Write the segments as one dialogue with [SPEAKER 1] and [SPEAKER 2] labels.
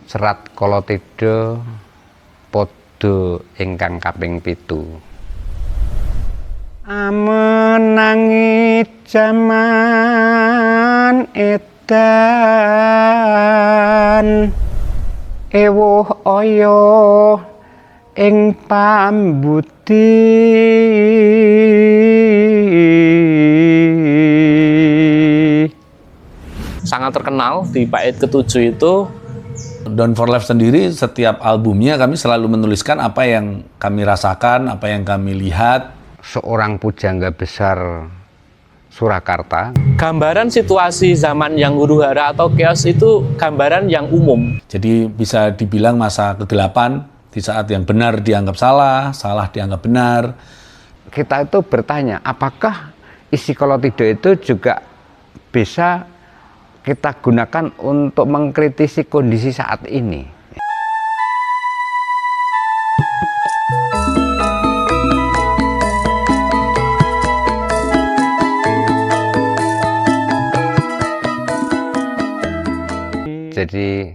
[SPEAKER 1] Serat Kalatidha Pada ingkang kaping 7. Amenangi jaman edan ewuh aya ing pambudi
[SPEAKER 2] sangat terkenal di bait ke-7 itu.
[SPEAKER 3] Down for Life sendiri setiap albumnya kami selalu menuliskan apa yang kami rasakan, apa yang kami lihat.
[SPEAKER 1] Seorang pujangga besar Surakarta.
[SPEAKER 2] Gambaran situasi zaman yang huru-hara atau chaos itu gambaran yang umum.
[SPEAKER 3] Jadi bisa dibilang masa ke-8 di saat yang benar dianggap salah, salah dianggap benar.
[SPEAKER 1] Kita itu bertanya, apakah isi Kalatidha itu juga bisa kita gunakan untuk mengkritisi kondisi saat ini? Jadi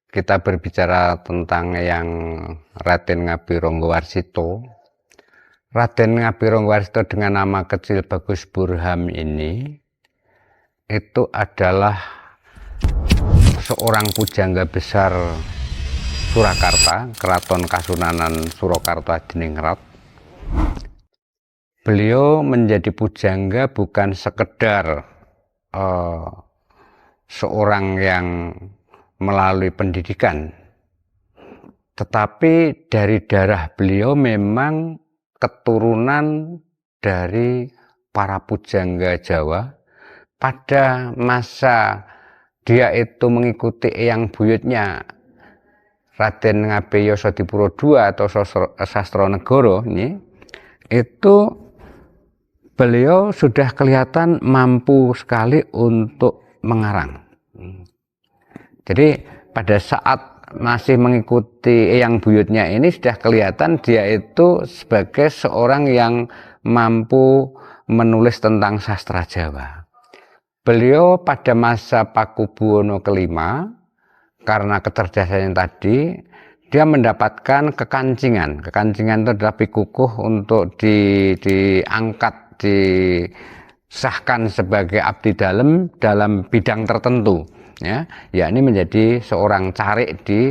[SPEAKER 1] kita berbicara tentang yang Raden Ngabironggowarsita. Raden Ngabironggowarsita dengan nama kecil Bagus Burham ini itu adalah seorang pujangga besar Surakarta, Keraton Kasunanan Surakarta Diningrat. Beliau menjadi pujangga bukan sekedar seorang yang melalui pendidikan, tetapi dari darah beliau memang keturunan dari para pujangga Jawa. Pada masa dia itu mengikuti eyang buyutnya Raden Ngabeyo Sodipuro II atau Sastronegoro ini, itu beliau sudah kelihatan mampu sekali untuk mengarang. Jadi pada saat masih mengikuti eyang buyutnya ini sudah kelihatan dia itu sebagai seorang yang mampu menulis tentang sastra Jawa. Beliau pada masa Pakubuwono kelima, karena kecerdasannya tadi, dia mendapatkan kekancingan. Kekancingan itu adalah pikukuh untuk diangkat, disahkan sebagai abdi dalam bidang tertentu. Ya, yakni menjadi seorang carik di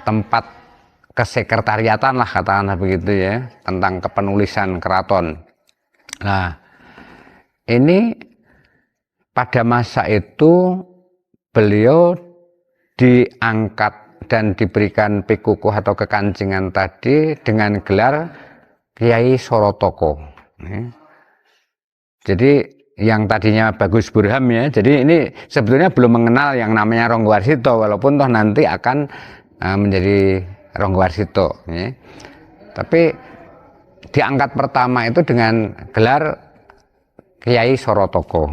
[SPEAKER 1] tempat kesekretariatan lah, katakanlah begitu ya, tentang kepenulisan keraton. Nah, ini pada masa itu beliau diangkat dan diberikan pikukuh atau kekancingan tadi dengan gelar Kyai Sorotoko. Jadi yang tadinya Bagus Burham ya, jadi ini sebetulnya belum mengenal yang namanya Ronggowarsita, walaupun toh nanti akan menjadi Ronggowarsita ya. Tapi diangkat pertama itu dengan gelar Kyai Sorotoko.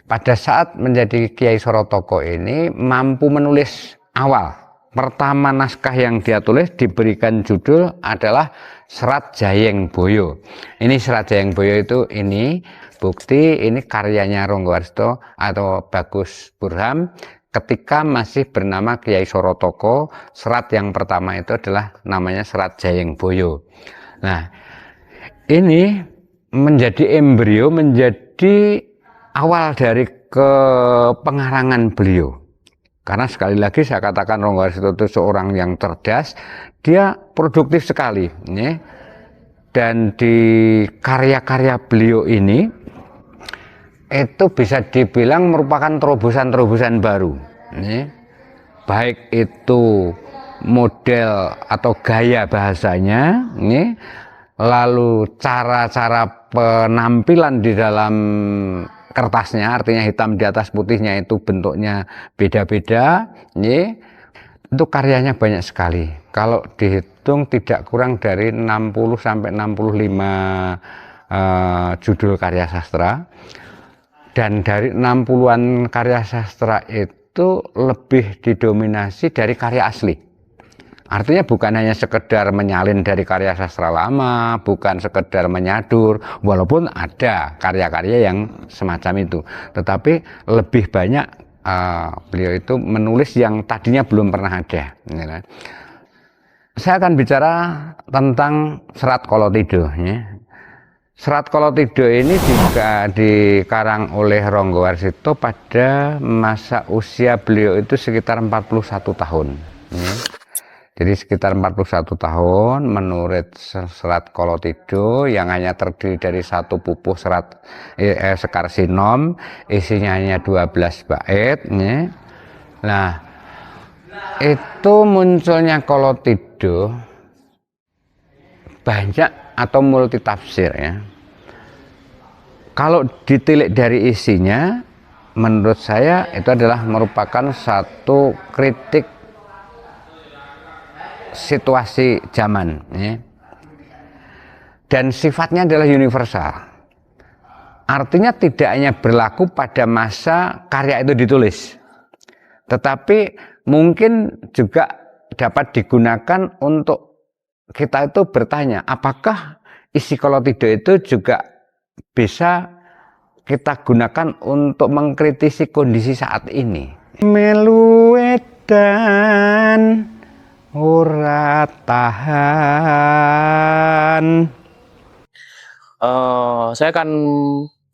[SPEAKER 1] Pada saat menjadi Kyai Sorotoko ini mampu menulis awal. Pertama naskah yang dia tulis diberikan judul adalah Serat Jayeng Boyo. Ini Serat Jayeng Boyo itu ini bukti ini karyanya Ronggowarsita atau Bagus Burham ketika masih bernama Kyai Sorotoko. Serat yang pertama itu adalah namanya Serat Jayeng Boyo. Nah, ini menjadi embrio, menjadi awal dari kepengarangan beliau. Karena sekali lagi saya katakan Ronggowarsita itu seorang yang cerdas, dia produktif sekali. Ya. Dan di karya-karya beliau ini, itu bisa dibilang merupakan terobosan-terobosan baru. Ya. Baik itu model atau gaya bahasanya, ini, lalu cara-cara penampilan di dalam kertasnya, artinya hitam di atas putihnya itu bentuknya beda-beda, ini, itu karyanya banyak sekali. Kalau dihitung tidak kurang dari 60 sampai 65 judul karya sastra, dan dari 60-an karya sastra itu lebih didominasi dari karya asli. Artinya bukan hanya sekedar menyalin dari karya sastra lama, bukan sekedar menyadur, walaupun ada karya-karya yang semacam itu. Tetapi lebih banyak beliau itu menulis yang tadinya belum pernah ada. Saya akan bicara tentang Serat Kolotido. Ya. Serat Kolotido ini juga dikarang oleh Ronggo Warsito pada masa usia beliau itu sekitar 41 tahun. Ya. Jadi sekitar 41 tahun menurut Serat Kolotido yang hanya terdiri dari satu pupuh serat sekar sinom, isinya hanya 12 bait. Ya. Nah, itu munculnya Kolotido banyak atau multi tafsir ya. Kalau ditilik dari isinya, menurut saya itu adalah merupakan satu kritik situasi zaman ya. Dan sifatnya adalah universal. Artinya tidak hanya berlaku pada masa karya itu ditulis, tetapi mungkin juga dapat digunakan untuk kita itu bertanya, apakah isi Kolotido itu juga bisa kita gunakan untuk mengkritisi kondisi saat ini. Melu edan ora tahan.
[SPEAKER 2] Saya akan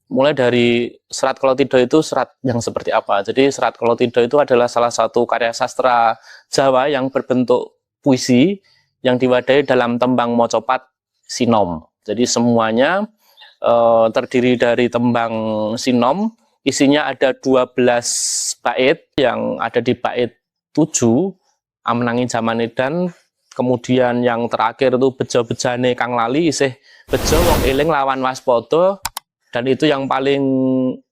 [SPEAKER 2] mulai dari Serat Kolotido itu serat yang seperti apa. Jadi Serat Kolotido itu adalah salah satu karya sastra Jawa yang berbentuk puisi yang diwadahi dalam tembang mocopat sinom. Jadi semuanya terdiri dari tembang sinom, isinya ada 12 bait yang ada di bait 7, Amenangi Jaman Edan, kemudian yang terakhir itu bejo-bejane kang lali, isih bejo wong eling lawan waspada, dan itu yang paling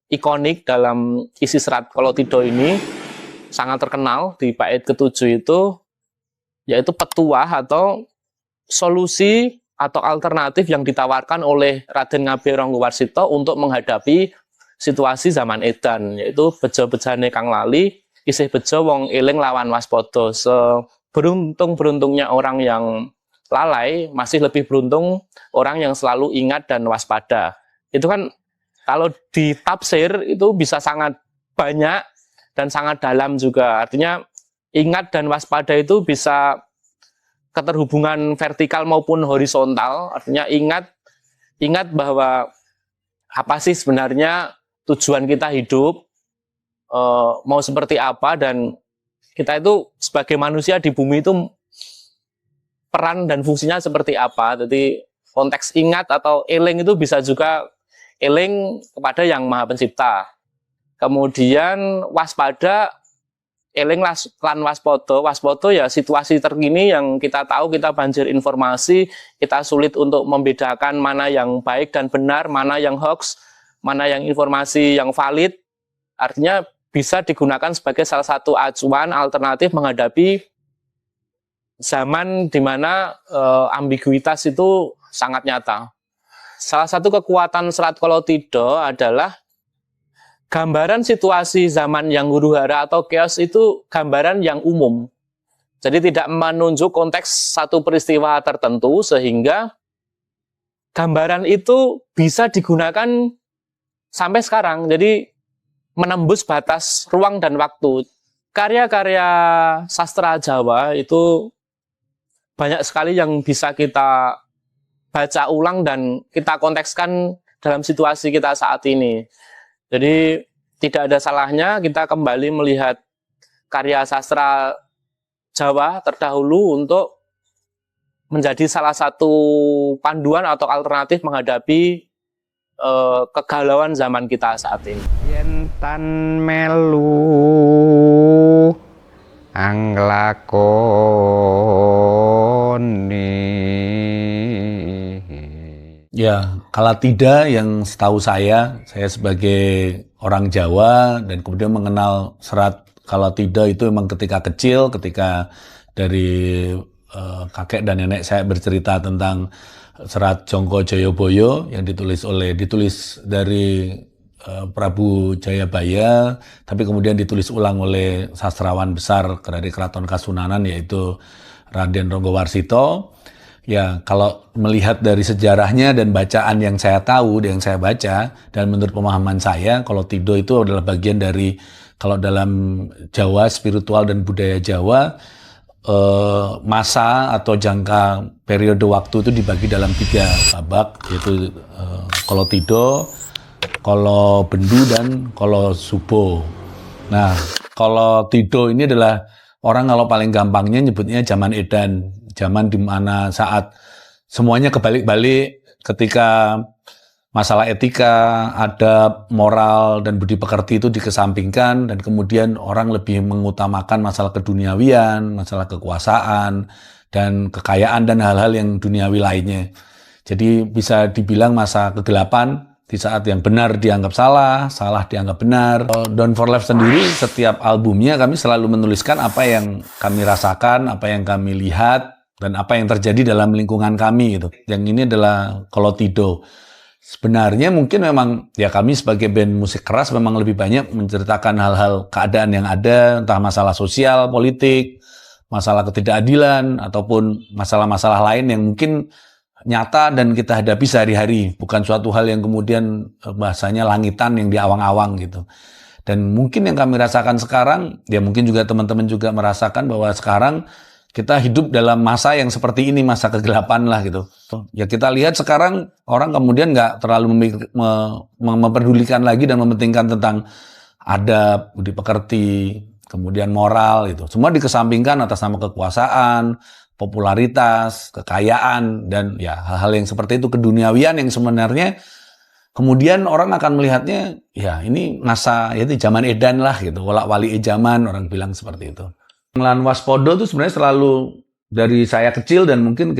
[SPEAKER 2] ikonik dalam isi Serat Kolotido ini, sangat terkenal di bait ke-7 itu, yaitu petuah atau solusi atau alternatif yang ditawarkan oleh Raden Ngabei Ronggo Warsito untuk menghadapi situasi zaman edan, yaitu bejo-bejane kang lali, isih bejo wong eling lawan waspada. Seberuntung-beruntungnya orang yang lalai, masih lebih beruntung orang yang selalu ingat dan waspada. Itu kan kalau ditafsir itu bisa sangat banyak dan sangat dalam juga. Artinya ingat dan waspada itu bisa keterhubungan vertikal maupun horizontal, artinya ingat bahwa apa sih sebenarnya tujuan kita hidup, mau seperti apa, dan kita itu sebagai manusia di bumi itu peran dan fungsinya seperti apa. Jadi konteks ingat atau eling itu bisa juga eling kepada Yang Maha Pencipta. Kemudian waspada, eling lan waspada ya situasi terkini yang kita tahu, kita banjir informasi, kita sulit untuk membedakan mana yang baik dan benar, mana yang hoax, mana yang informasi yang valid. Artinya bisa digunakan sebagai salah satu acuan alternatif menghadapi zaman di mana ambiguitas itu sangat nyata. Salah satu kekuatan Serat Kolotido adalah gambaran situasi zaman yang huru-hara atau chaos itu gambaran yang umum. Jadi tidak menunjuk konteks satu peristiwa tertentu, sehingga gambaran itu bisa digunakan sampai sekarang. Jadi menembus batas ruang dan waktu. Karya-karya sastra Jawa itu banyak sekali yang bisa kita baca ulang dan kita kontekskan dalam situasi kita saat ini. Jadi tidak ada salahnya kita kembali melihat karya sastra Jawa terdahulu untuk menjadi salah satu panduan atau alternatif menghadapi kegalauan zaman kita saat ini.
[SPEAKER 1] Yen tan melu anglakoni.
[SPEAKER 3] Ya, kala tidak yang setahu saya sebagai orang Jawa dan kemudian mengenal Serat Kala Tidak itu memang ketika kecil, ketika dari kakek dan nenek saya bercerita tentang Serat Jongko Joyoboyo yang ditulis dari Prabu Jayabaya, tapi kemudian ditulis ulang oleh sastrawan besar dari Keraton Kasunanan yaitu Raden Ronggowarsito. Ya, kalau melihat dari sejarahnya dan bacaan yang saya tahu, yang saya baca, dan menurut pemahaman saya, Kolothido itu adalah bagian dari, kalau dalam Jawa, spiritual dan budaya Jawa, masa atau jangka periode waktu itu dibagi dalam 3 babak, yaitu Kolothido, Kolobendu, dan Kolosubo. Nah, Kolothido ini adalah orang kalau paling gampangnya nyebutnya zaman edan, zaman di mana saat semuanya kebalik-balik, ketika masalah etika, adab, moral, dan budi pekerti itu dikesampingkan, dan kemudian orang lebih mengutamakan masalah keduniawian, masalah kekuasaan, dan kekayaan, dan hal-hal yang duniawi lainnya. Jadi bisa dibilang masa kegelapan, di saat yang benar dianggap salah, salah dianggap benar. Down for Life sendiri, setiap albumnya kami selalu menuliskan apa yang kami rasakan, apa yang kami lihat, dan apa yang terjadi dalam lingkungan kami gitu. Yang ini adalah Kolothido. Sebenarnya mungkin memang ya kami sebagai band musik keras memang lebih banyak menceritakan hal-hal keadaan yang ada, entah masalah sosial, politik, masalah ketidakadilan, ataupun masalah-masalah lain yang mungkin nyata dan kita hadapi sehari-hari, bukan suatu hal yang kemudian bahasanya langitan yang di awang-awang gitu. Dan mungkin yang kami rasakan sekarang, ya mungkin juga teman-teman juga merasakan bahwa sekarang kita hidup dalam masa yang seperti ini, masa kegelapan lah gitu. Ya kita lihat sekarang orang kemudian nggak terlalu memperdulikan lagi dan mementingkan tentang adab, budi pekerti, kemudian moral gitu. Semua dikesampingkan atas nama kekuasaan, popularitas, kekayaan, dan ya hal-hal yang seperti itu, keduniawian yang sebenarnya kemudian orang akan melihatnya, ya ini masa, yaitu zaman edan lah gitu, wolak-wali zaman, orang bilang seperti itu. Lan Waspodo itu sebenarnya selalu dari saya kecil, dan mungkin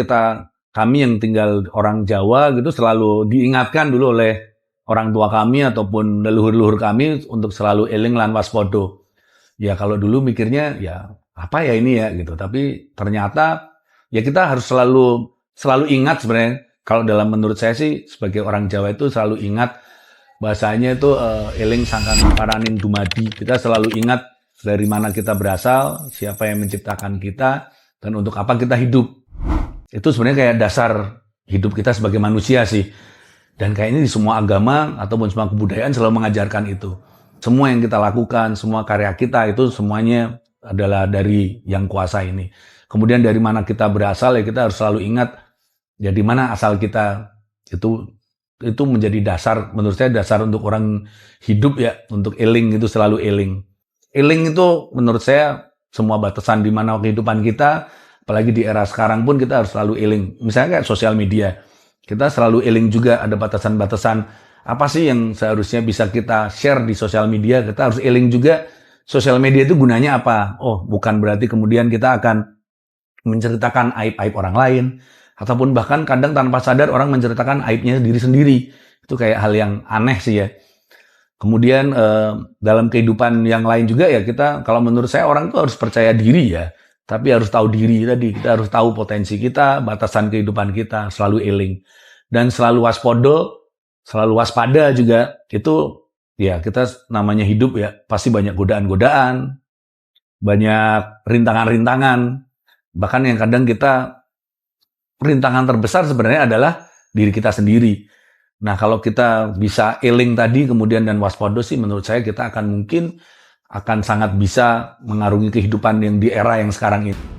[SPEAKER 3] kami yang tinggal orang Jawa gitu selalu diingatkan dulu oleh orang tua kami ataupun leluhur-leluhur kami untuk selalu eling lan Waspodo. Ya kalau dulu mikirnya ya apa ya ini ya gitu, tapi ternyata ya kita harus selalu ingat sebenarnya. Kalau dalam menurut saya sih sebagai orang Jawa itu selalu ingat bahasanya itu eling sangkan paranin dumadi. Kita selalu ingat dari mana kita berasal, siapa yang menciptakan kita, dan untuk apa kita hidup. Itu sebenarnya kayak dasar hidup kita sebagai manusia sih. Dan kayaknya di semua agama ataupun semua kebudayaan selalu mengajarkan itu. Semua yang kita lakukan, semua karya kita itu semuanya adalah dari yang kuasa ini. Kemudian dari mana kita berasal, ya kita harus selalu ingat ya di mana asal kita. Itu menjadi dasar, menurut saya dasar untuk orang hidup ya, untuk eling itu selalu eling. Eling itu menurut saya semua batasan di mana kehidupan kita, apalagi di era sekarang pun kita harus selalu eling. Misalnya kayak sosial media, kita selalu eling juga ada batasan-batasan apa sih yang seharusnya bisa kita share di sosial media. Kita harus eling juga sosial media itu gunanya apa. Oh, bukan berarti kemudian kita akan menceritakan aib-aib orang lain, ataupun bahkan kadang tanpa sadar orang menceritakan aibnya diri sendiri. Itu kayak hal yang aneh sih ya. Kemudian dalam kehidupan yang lain juga ya kita, kalau menurut saya orang itu harus percaya diri ya, tapi harus tahu diri tadi, kita harus tahu potensi kita, batasan kehidupan kita, selalu eling. Dan selalu waspada juga, itu ya kita namanya hidup ya, pasti banyak godaan-godaan, banyak rintangan-rintangan, bahkan yang kadang rintangan terbesar sebenarnya adalah diri kita sendiri. Nah, kalau kita bisa eling tadi kemudian dan waspada sih menurut saya kita akan sangat bisa mengarungi kehidupan yang di era yang sekarang ini.